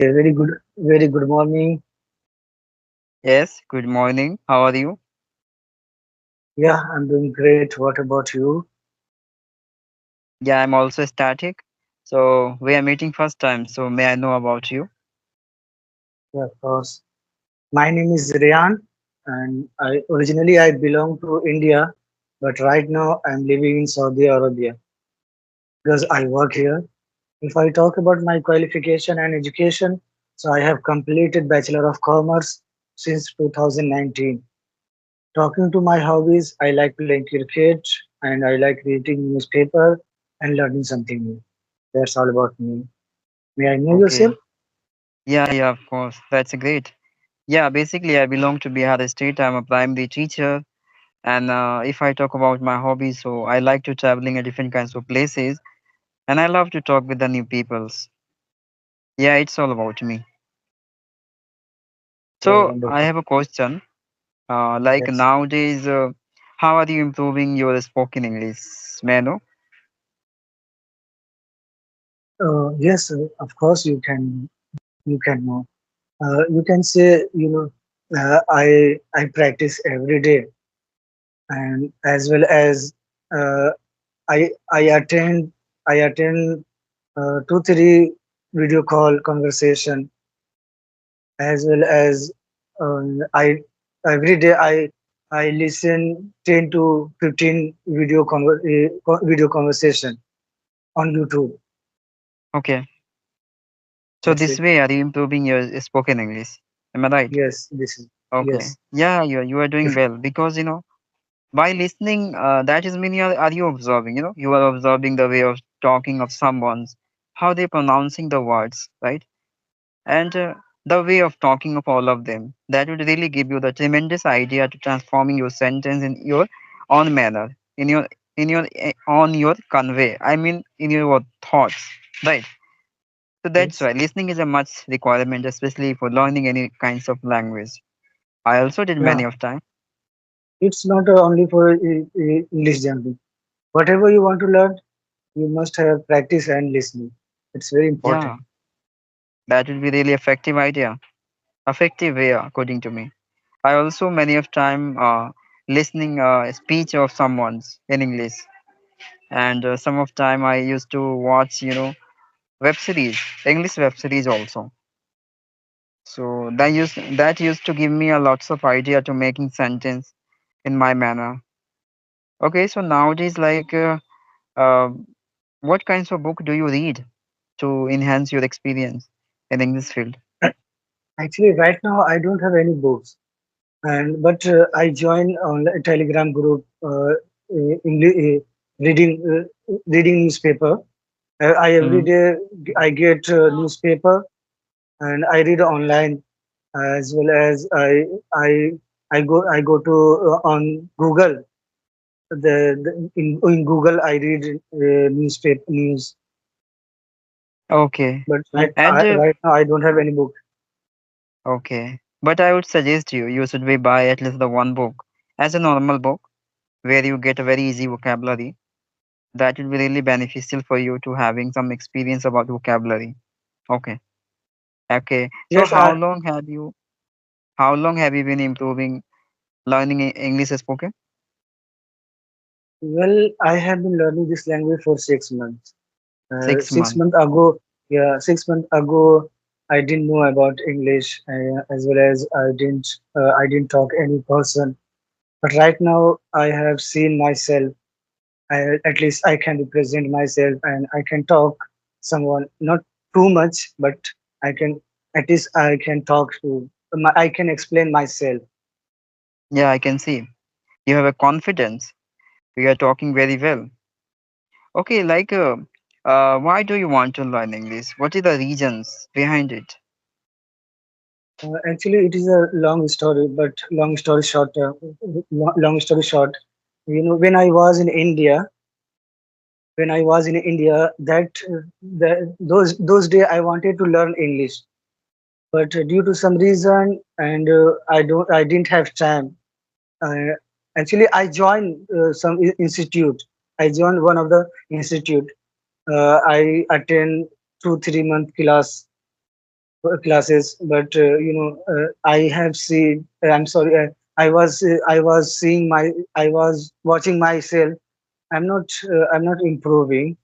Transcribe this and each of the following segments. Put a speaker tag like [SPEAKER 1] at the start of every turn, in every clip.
[SPEAKER 1] Very good morning.
[SPEAKER 2] Yes, good morning. How are you?
[SPEAKER 1] Yeah, I'm doing great. What about you?
[SPEAKER 2] Yeah, I'm also static. So we are meeting first time. So may I know about you?
[SPEAKER 1] Yeah, of course. My name is Ryan, and I belong to India, but right now I'm living in Saudi Arabia because I work here. If I talk about my qualification and education, so I have completed Bachelor of Commerce since 2019. Talking to my hobbies, I like playing cricket and I like reading newspaper and learning something new. That's all about me. May I know yourself?
[SPEAKER 2] Okay. Yeah, of course. That's great. Yeah, basically I belong to Bihar state. I'm a primary teacher. And if I talk about my hobbies, so I like to traveling at different kinds of places and I love to talk with the new peoples. Yeah, it's all about me.
[SPEAKER 1] Yeah,
[SPEAKER 2] So I
[SPEAKER 1] wonderful.
[SPEAKER 2] have a question. Like
[SPEAKER 1] Yes.
[SPEAKER 2] nowadays, how are you improving your spoken English? May I know?
[SPEAKER 1] Yes, of course you can know. You can say I practice every day, and as well as uh, I attend 2 3 video call conversation, as well as I every day I listen 10 to 15 video conversation on YouTube.
[SPEAKER 2] Okay. So
[SPEAKER 1] That's
[SPEAKER 2] this
[SPEAKER 1] it.
[SPEAKER 2] way are you improving your spoken English? Am I right?
[SPEAKER 1] Yes, this is
[SPEAKER 2] Okay.
[SPEAKER 1] yes.
[SPEAKER 2] Yeah, you are doing
[SPEAKER 1] If
[SPEAKER 2] well because by listening, that is mean are you observing? You are observing the way of talking of someone's, how they pronouncing the words, right? And the way of talking of all of them. That would really give you the tremendous idea to transforming your sentence in your own manner, on your convey. I mean, in your thoughts, right? So that's
[SPEAKER 1] yes,
[SPEAKER 2] why listening is a much requirement, especially for learning any kinds of language. I also did
[SPEAKER 1] yeah.
[SPEAKER 2] many of time.
[SPEAKER 1] It's not only for English jumping. Whatever you want to learn, you must have practice and listening. It's very
[SPEAKER 2] Yeah,
[SPEAKER 1] important.
[SPEAKER 2] that would be really effective idea, effective way according to me. I also many of time listening speech of someone's in English, and some of time I used to watch web series, English web series also. So that used to give me a lots of idea to making sentence in my manner. Okay, so nowadays uh, what kinds of book do you read to enhance your experience in English field?
[SPEAKER 1] Actually, right now I don't have any books, and but I join on a Telegram group, English, reading newspaper. I every
[SPEAKER 2] Mm.
[SPEAKER 1] day I get newspaper and I read online, as well as I I go to on Google. In Google I read newspaper news,
[SPEAKER 2] Okay,
[SPEAKER 1] but
[SPEAKER 2] and
[SPEAKER 1] right now I don't have any book.
[SPEAKER 2] okay, but I would suggest you should be buy at least the one book as a normal book where you get a very easy vocabulary. That will be really beneficial for you to having some experience about vocabulary. Okay, okay. So
[SPEAKER 1] Yes,
[SPEAKER 2] how long have you been improving learning English spoken?
[SPEAKER 1] well, I have been learning this language for 6 months. 6
[SPEAKER 2] 6 months.
[SPEAKER 1] months ago, yeah, 6 months ago, I didn't know about English, as well as I didn't talk any person. But right now, I have seen myself. At least I can represent myself, and I can talk someone. Not too much, but I can. At least I can talk to. I can explain myself.
[SPEAKER 2] Yeah, I can see you have a confidence. We are talking very well. Okay, why do you want to learn English? What are the reasons behind it?
[SPEAKER 1] Actually, it is a long story, but long story short, when I was in India, those days I wanted to learn English, but due to some reason, and I didn't have time. Uh, Actually, I joined some institute. I joined one of the institute. I attend 2 3 month class, classes, but I have seen. I'm sorry. I was seeing my. I was watching myself. I'm not improving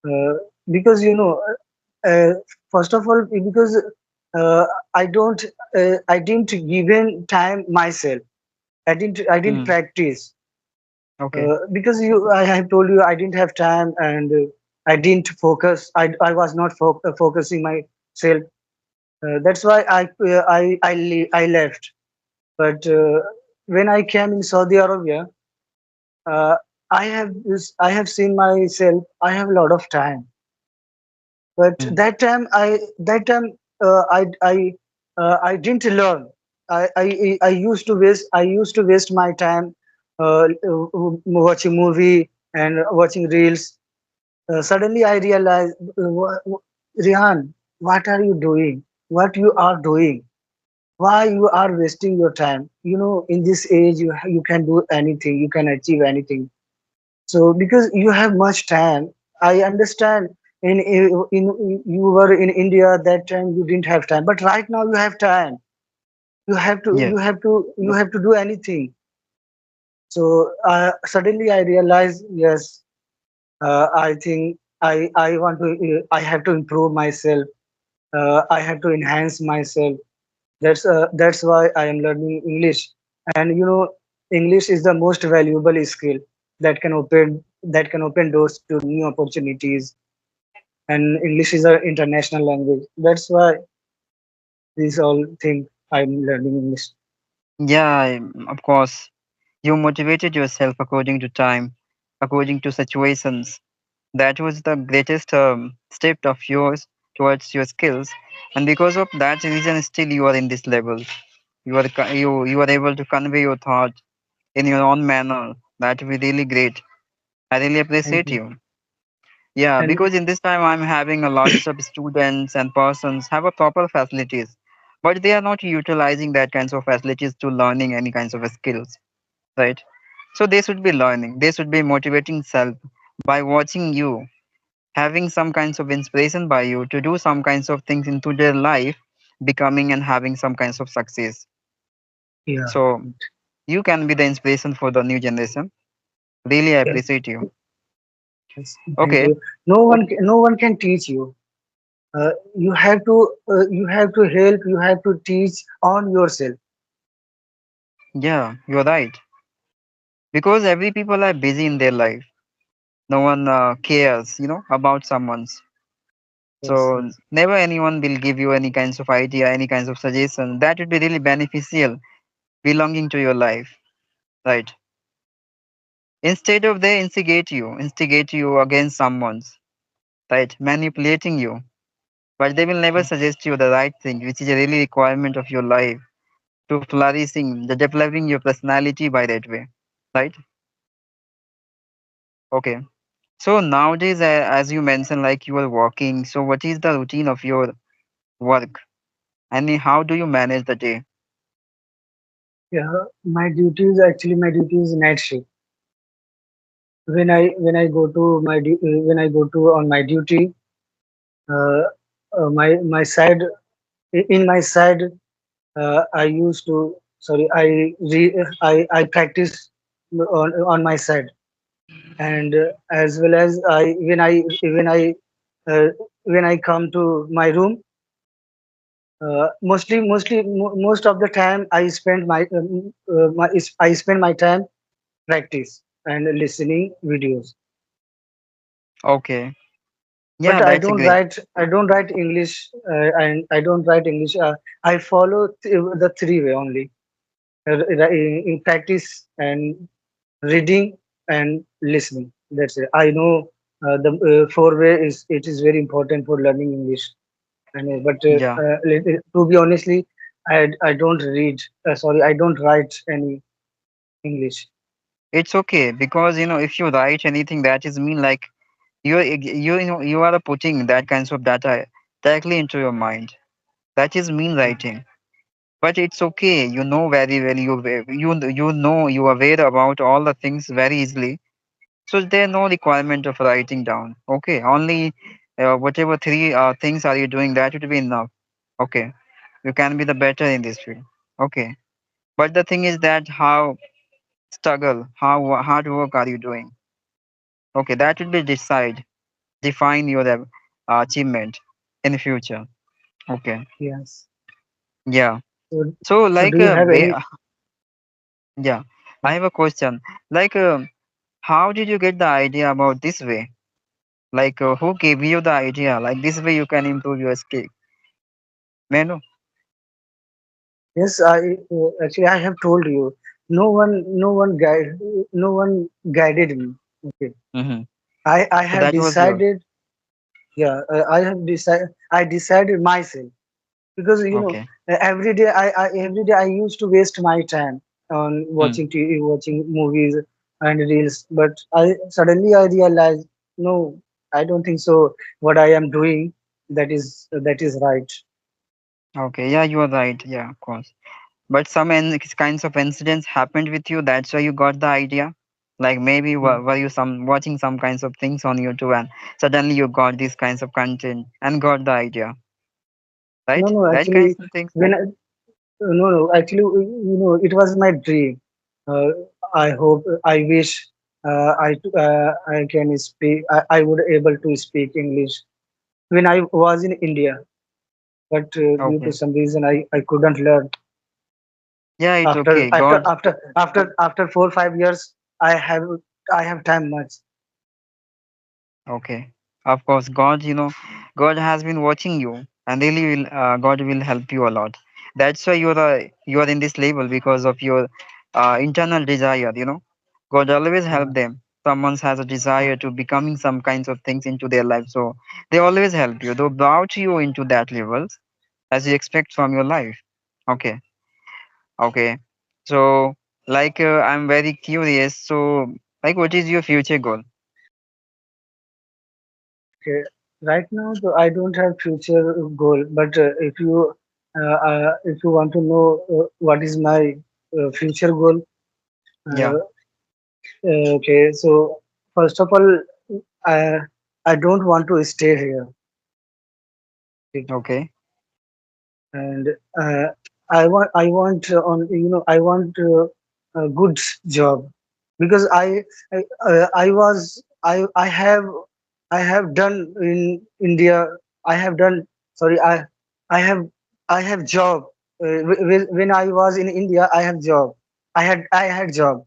[SPEAKER 1] uh, because first of all, because uh, I don't. I didn't given time myself. I didn't
[SPEAKER 2] Hmm.
[SPEAKER 1] practice
[SPEAKER 2] Okay.
[SPEAKER 1] because I have told you I didn't have time and I didn't focus. I was not focusing myself. That's why I left. But when I came in Saudi Arabia, uh, I have seen myself. I have a lot of time, but
[SPEAKER 2] Hmm.
[SPEAKER 1] that time I didn't learn. I used to waste my time watching movie and watching reels. Suddenly I realized, Rihan, what are you doing? What you are doing? Why you are wasting your time? You know, in this age, you can do anything, you can achieve anything. So because you have much time, I understand. In you were in India that time, you didn't have time, but right now you have time.
[SPEAKER 2] Yes.
[SPEAKER 1] You have to do anything. So suddenly I realized, yes, I think I want to I have to improve myself. I have to enhance myself. That's why I am learning English. And English is the most valuable skill that can open doors to new opportunities. And English is an international language. That's why these all think I'm learning English.
[SPEAKER 2] Yeah, of course. You motivated yourself according to time, according to situations. That was the greatest step of yours towards your skills, and because of that reason, still you are in this level. You are able to convey your thought in your own manner. That would be really great. I really
[SPEAKER 1] Thank
[SPEAKER 2] appreciate
[SPEAKER 1] you.
[SPEAKER 2] you. Yeah,
[SPEAKER 1] And
[SPEAKER 2] because in this time I'm having a lots of students and persons have a proper facilities, but they are not utilizing that kinds of facilities to learning any kinds of skills, right? So they should be learning. They should be motivating self by watching you, having some kinds of inspiration by you to do some kinds of things into their life, becoming and having some kinds of success.
[SPEAKER 1] yeah,
[SPEAKER 2] So you can be the inspiration for the new generation. Really, I
[SPEAKER 1] yeah,
[SPEAKER 2] appreciate you.
[SPEAKER 1] yes, thank
[SPEAKER 2] Okay.
[SPEAKER 1] you. No one can teach you. You have to help. You have to teach on yourself.
[SPEAKER 2] Yeah, you're right. Because every people are busy in their life. No one cares, about someone's.
[SPEAKER 1] Yes,
[SPEAKER 2] So
[SPEAKER 1] yes,
[SPEAKER 2] never anyone will give you any kinds of idea, any kinds of suggestion that would be really beneficial belonging to your life, right? Instead of they instigate you against someone's, right? Manipulating you, but they will never
[SPEAKER 1] yeah,
[SPEAKER 2] suggest you the right thing, which is a really requirement of your life to flourishing, the developing your personality by that way, right? Okay. So nowadays, as you mentioned, like you are working. So what is the routine of your work, and how do you manage the day?
[SPEAKER 1] yeah. My duty is night shift. When I go to on my duty, uh, my side in my side, I used to sorry I practice on my side, and as well as uh, when I come to my room, most of the time I spend my time practice and listening videos.
[SPEAKER 2] Okay.
[SPEAKER 1] But
[SPEAKER 2] Yeah, that's a great.
[SPEAKER 1] I don't write English, and I don't write English. I follow the three way only, in practice and reading and listening. That's it. I know the four way is it is very important for learning English. I know, but
[SPEAKER 2] Yeah,
[SPEAKER 1] to be honestly, I don't read, sorry, I don't write any English.
[SPEAKER 2] it's okay because if you write anything, that is mean like you are putting that kinds of data directly into your mind. That is mean
[SPEAKER 1] Yeah,
[SPEAKER 2] writing. But it's okay. You know very well. You are aware about all the things very easily. So there no requirement of writing down. Okay, only whatever three things are you doing, that would be enough. Okay, you can be the better in this field. Okay, but the thing is that how struggle, how hard work are you doing? Okay, that will be define your achievement in the future. Okay,
[SPEAKER 1] Yes.
[SPEAKER 2] yeah.
[SPEAKER 1] So,
[SPEAKER 2] So
[SPEAKER 1] so
[SPEAKER 2] like
[SPEAKER 1] do you have any?
[SPEAKER 2] yeah, I have a question. Like, how did you get the idea about this way? Like, who gave you the idea? Like this way you can improve your skill. May I know?
[SPEAKER 1] Yes, actually I have told you. No one guided me. Okay,
[SPEAKER 2] Mm-hmm.
[SPEAKER 1] I
[SPEAKER 2] So
[SPEAKER 1] have
[SPEAKER 2] that was your
[SPEAKER 1] decided. Yeah, I decided myself because
[SPEAKER 2] okay.
[SPEAKER 1] every day I used to waste my time on
[SPEAKER 2] Hmm.
[SPEAKER 1] watching TV, watching movies and reels. But I realized no, I don't think so. What I am doing that is right.
[SPEAKER 2] Okay, yeah, you are right. Yeah, of course. But some kinds of incidents happened with you. That's why you got the idea. Like maybe
[SPEAKER 1] Hmm.
[SPEAKER 2] were you some watching some kinds of things on YouTube and suddenly you got these kinds of content and got the idea,
[SPEAKER 1] No,
[SPEAKER 2] right?
[SPEAKER 1] no,
[SPEAKER 2] That kinds
[SPEAKER 1] actually,
[SPEAKER 2] of things.
[SPEAKER 1] when actually, it was my dream. Uh, I hope, I wish, I can speak. I would able to speak English when I was in India, but due to
[SPEAKER 2] Okay.
[SPEAKER 1] some reason, I couldn't learn.
[SPEAKER 2] Yeah, it's okay. God.
[SPEAKER 1] After 4 5 years, I have I have time much.
[SPEAKER 2] Okay. Of course, God, God has been watching you and really will God will help you a lot. That's why you are in this level because of your internal desire. God always
[SPEAKER 1] Yeah,
[SPEAKER 2] help them. Someone has a desire to becoming some kinds of things into their life. So they always help you. They brought you into that levels as you expect from your life. Okay. Okay. So like I'm very curious. So like what is your future goal?
[SPEAKER 1] okay. Right now, though, I don't have future goal, but if you want to know what is my future goal,
[SPEAKER 2] Yeah.
[SPEAKER 1] uh, okay. So first of all, I I don't want to stay here. Okay.
[SPEAKER 2] Okay.
[SPEAKER 1] And I want I want a good job because I have done in India. I have done sorry I have I have job when I was in India. I have job. I had job,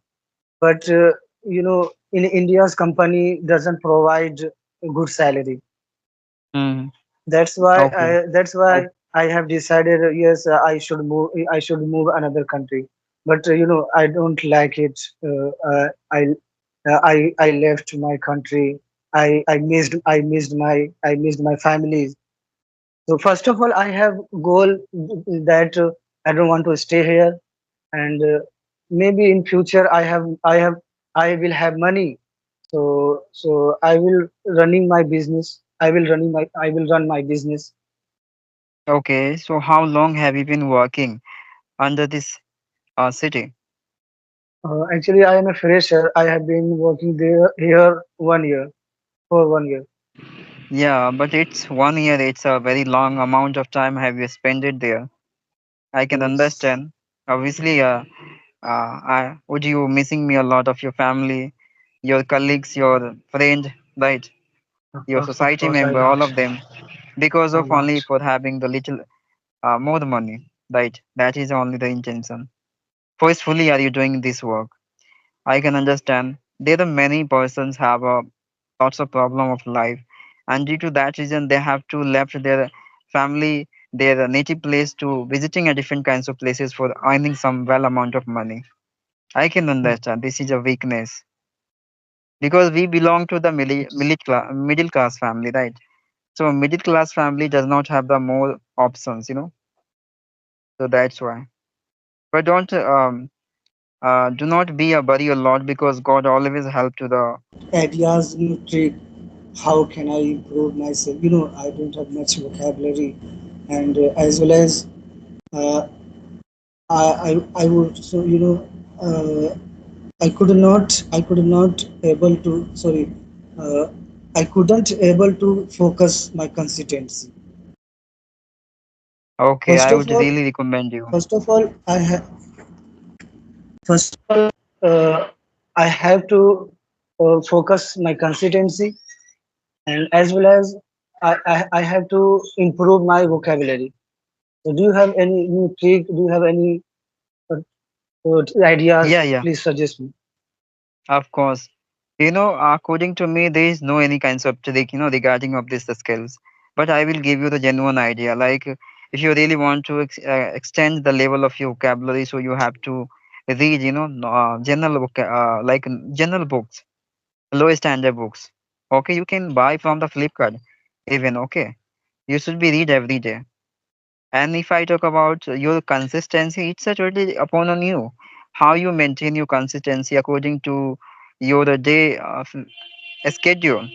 [SPEAKER 1] but in India's company doesn't provide a good salary.
[SPEAKER 2] Mm. Okay.
[SPEAKER 1] That's why I have decided yes I should move another country, but I don't like it. I left my country. I missed my family. So first of all, I have goal that I don't want to stay here, and maybe in future I will have money. So I will running my business. I will run my business.
[SPEAKER 2] Okay, so how long have you been working under this city?
[SPEAKER 1] Actually, I am a fresher. I have been working there here 1 year for 1 year.
[SPEAKER 2] Yeah, but it's 1 year. It's a very long amount of time have you spent it there. I can
[SPEAKER 1] Yes,
[SPEAKER 2] understand. Obviously, would you missing me a lot of your family, your colleagues, your friend, right? Your
[SPEAKER 1] of
[SPEAKER 2] society
[SPEAKER 1] course I
[SPEAKER 2] member, all
[SPEAKER 1] want.
[SPEAKER 2] of them, because
[SPEAKER 1] I
[SPEAKER 2] of only
[SPEAKER 1] want.
[SPEAKER 2] for having the little more money, right? That is only the intention. Forcefully, are you doing this work? I can understand. There are many persons have lots of problem of life, and due to that reason, they have to left their family, their native place to visiting a different kinds of places for earning some well amount of money. I can understand. This is a weakness because we belong to the middle class family, right? So middle class family does not have the more options. So that's why. But don't do not be a worry a lot because God always help to the
[SPEAKER 1] Ideas, trick. How can I improve myself? I don't have much vocabulary, and as well as uh, I would so I could not able to sorry uh, I couldn't able to focus my consistency.
[SPEAKER 2] Okay,
[SPEAKER 1] First
[SPEAKER 2] I
[SPEAKER 1] of
[SPEAKER 2] would
[SPEAKER 1] all,
[SPEAKER 2] really recommend you.
[SPEAKER 1] first of all, I have first of all, I have to focus my consistency, and as well as I have to improve my vocabulary. So do you have any new trick? Do you have any ideas?
[SPEAKER 2] Yeah, yeah,
[SPEAKER 1] Please suggest me.
[SPEAKER 2] of course. According to me, there is no any kinds of trick, regarding of these skills. But I will give you the genuine idea. Like, if you really want to extend the level of your vocabulary, so you have to read, general books, low standard books. Okay, you can buy from the Flipkart, even. Okay, you should be read every day. And if I talk about your consistency, it's totally upon on you. How you maintain your consistency according to your day schedule,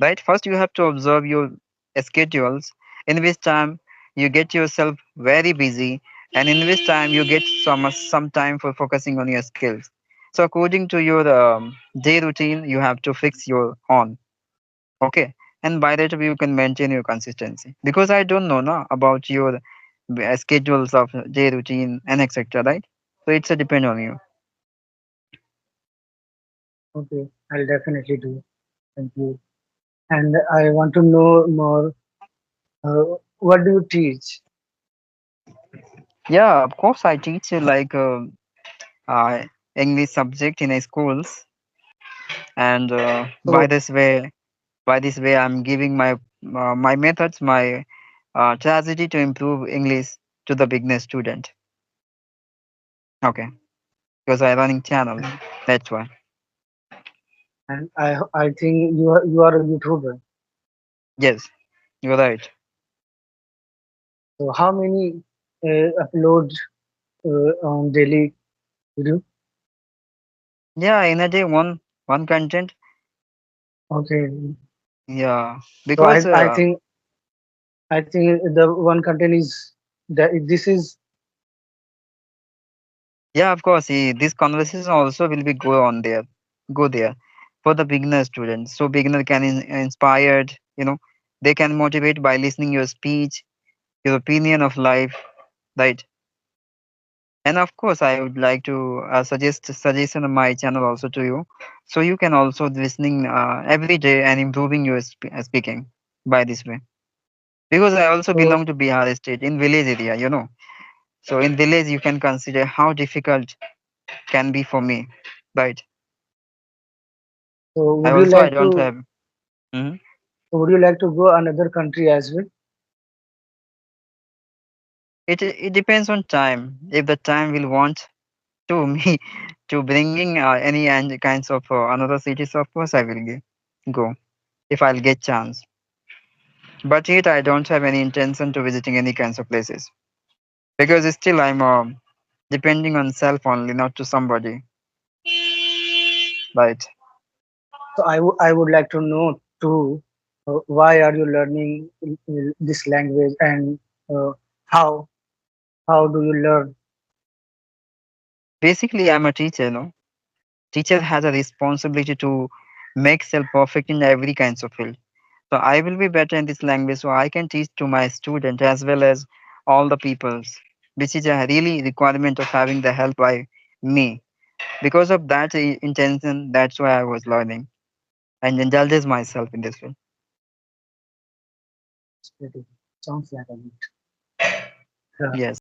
[SPEAKER 2] right? First, you have to observe your schedules, in which time you get yourself very busy, and in which time you get some time for focusing on your skills. So, according to your day routine, you have to fix your on. Okay, and by that way you can maintain your consistency, because I don't know na about your schedules of day routine and etc, right? So it's a depend on you.
[SPEAKER 1] Okay, I'll definitely do. Thank you. And I want to know more. What do you teach?
[SPEAKER 2] Yeah, of course I teach uh, English subject in a schools, and
[SPEAKER 1] So,
[SPEAKER 2] by this way I'm giving my methods, my strategy to improve English to the beginner student. Okay, because I running channel,
[SPEAKER 1] and,
[SPEAKER 2] that's why.
[SPEAKER 1] and I think you are a YouTuber.
[SPEAKER 2] Yes, you're right.
[SPEAKER 1] So how many upload on daily video?
[SPEAKER 2] Yeah, in a day one content.
[SPEAKER 1] Okay.
[SPEAKER 2] Yeah,
[SPEAKER 1] So
[SPEAKER 2] because
[SPEAKER 1] I think the one content is that this is
[SPEAKER 2] yeah, of course, this conversation also will be go there for the beginner students. So beginner can inspired, they can motivate by listening your speech, your opinion of life, right? And of course, I would like to suggest suggestion of my channel also to you, so you can also listening every day and improving your speaking by this way. Because I also
[SPEAKER 1] so
[SPEAKER 2] belong to Bihar state in village area, So in village, you can consider how difficult can be for me, right?
[SPEAKER 1] so
[SPEAKER 2] I
[SPEAKER 1] would you
[SPEAKER 2] also I
[SPEAKER 1] like
[SPEAKER 2] don't
[SPEAKER 1] to
[SPEAKER 2] have. Mhm.
[SPEAKER 1] would you like to go another country as well?
[SPEAKER 2] It depends on time. If the time will want to me to bringing any and kinds of another cities, of course I will go if I'll get chance. But yet I don't have any intention to visiting any kinds of places, because still I'm depending on self only, not to somebody, right?
[SPEAKER 1] So I would like to know too, why are you learning this language, and uh, how how do you learn?
[SPEAKER 2] Basically, I'm a teacher. No, teacher has a responsibility to make self perfect in every kinds of field. So I will be better in this language, so I can teach to my student as well as all the peoples, which is a really requirement of having the help by me. Because of that intention, that's why I was learning and indulges myself in this way.
[SPEAKER 1] It's pretty- Sounds like a bit.
[SPEAKER 2] Yes.